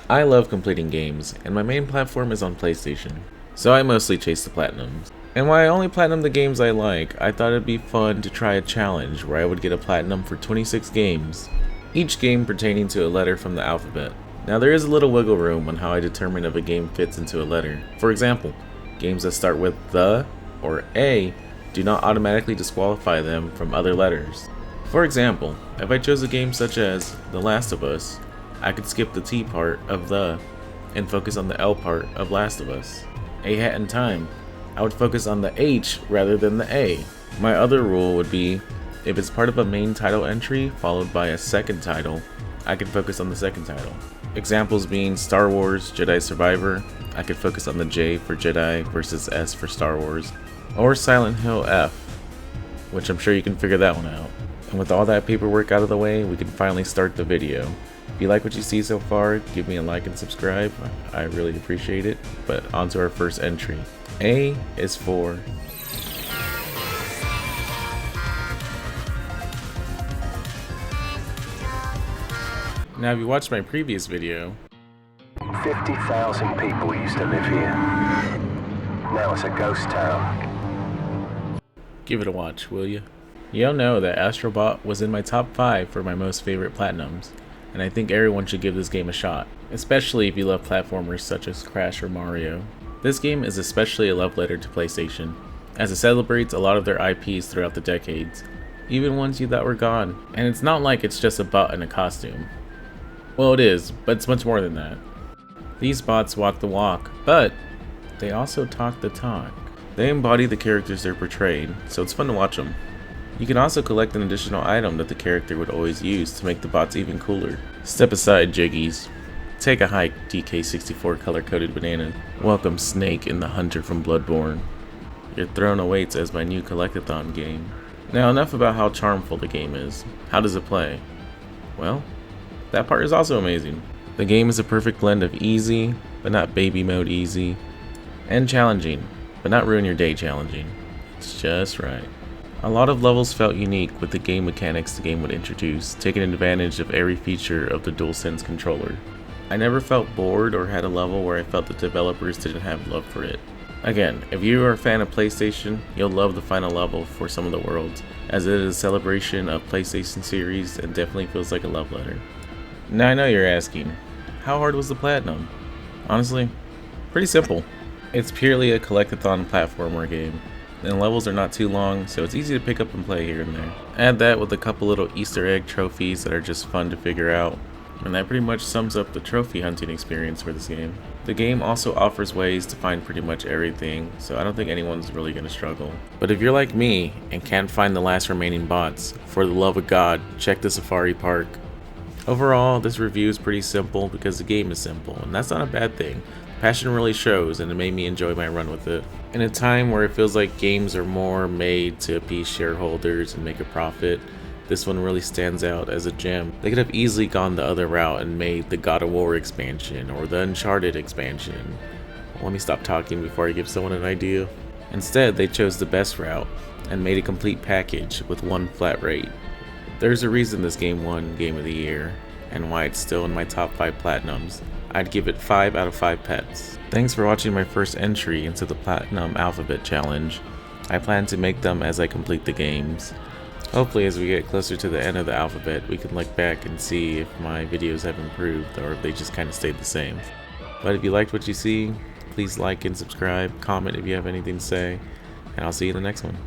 I love completing games, and my main platform is on PlayStation, so I mostly chase the platinums. And while I only platinum the games I like, I thought it'd be fun to try a challenge where I would get a platinum for 26 games, each game pertaining to a letter from the alphabet. Now there is a little wiggle room on how I determine if a game fits into a letter. For example, games that start with the or a do not automatically disqualify them from other letters. For example, if I chose a game such as The Last of Us, I could skip the T part of the and focus on the L part of Last of Us. A Hat in Time, I would focus on the H rather than the A. My other rule would be, if it's part of a main title entry followed by a second title, I could focus on the second title. Examples being Star Wars Jedi Survivor, I could focus on the J for Jedi versus S for Star Wars, or Silent Hill F, which I'm sure you can figure that one out. And with all that paperwork out of the way, we can finally start the video. If you like what you see so far, give me a like and subscribe. I really appreciate it. But on to our first entry. A is for Now if you watched my previous video, 50,000 people used to live here. Now it's a ghost town. give it a watch, will you? You'll know that Astrobot was in my top 5 for my most favorite platinums, and I think everyone should give this game a shot, especially if you love platformers such as Crash or Mario. This game is especially a love letter to PlayStation, as it celebrates a lot of their IPs throughout the decades, even ones you thought were gone. And it's not like it's just a bot in a costume. Well, it is, but it's much more than that. These bots walk the walk, but they also talk the talk. They embody the characters they're portrayed, so it's fun to watch them. You can also collect an additional item that the character would always use to make the bots even cooler. Step aside, Jiggies. Take a hike, DK64 color-coded banana. Welcome Snake and the Hunter from Bloodborne. Your throne awaits as my new collectathon game. Now enough about how charmful the game is. How does it play? Well, that part is also amazing. The game is a perfect blend of easy, but not baby mode easy, and challenging, but not ruin your day challenging. It's just right. A lot of levels felt unique with the game mechanics the game would introduce, taking advantage of every feature of the DualSense controller. I never felt bored or had a level where I felt the developers didn't have love for it. Again, if you are a fan of PlayStation, you'll love the final level for some of the worlds, as it is a celebration of PlayStation series and definitely feels like a love letter. Now I know you're asking, how hard was the platinum? Honestly, pretty simple. It's purely a collectathon platformer game, and levels are not too long, so it's easy to pick up and play here and there. Add that with a couple little Easter egg trophies that are just fun to figure out, and that pretty much sums up the trophy hunting experience for this game. The game also offers ways to find pretty much everything, so I don't think anyone's really going to struggle. But if you're like me and can't find the last remaining bots, for the love of God, check the Safari Park. Overall, this review is pretty simple because the game is simple, and that's not a bad thing. Passion really shows, and it made me enjoy my run with it. In a time where it feels like games are more made to appease shareholders and make a profit, this one really stands out as a gem. They could have easily gone the other route and made the God of War expansion or the Uncharted expansion. Let me stop talking before I give someone an idea. Instead, they chose the best route and made a complete package with one flat rate. There's a reason this game won Game of the Year, and why it's still in my top 5 platinums. I'd give it 5 out of 5 pets. Thanks for watching my first entry into the Platinum Alphabet Challenge. I plan to make them as I complete the games. Hopefully as we get closer to the end of the alphabet, we can look back and see if my videos have improved or if they just kind of stayed the same. But if you liked what you see, please like and subscribe, comment if you have anything to say, and I'll see you in the next one.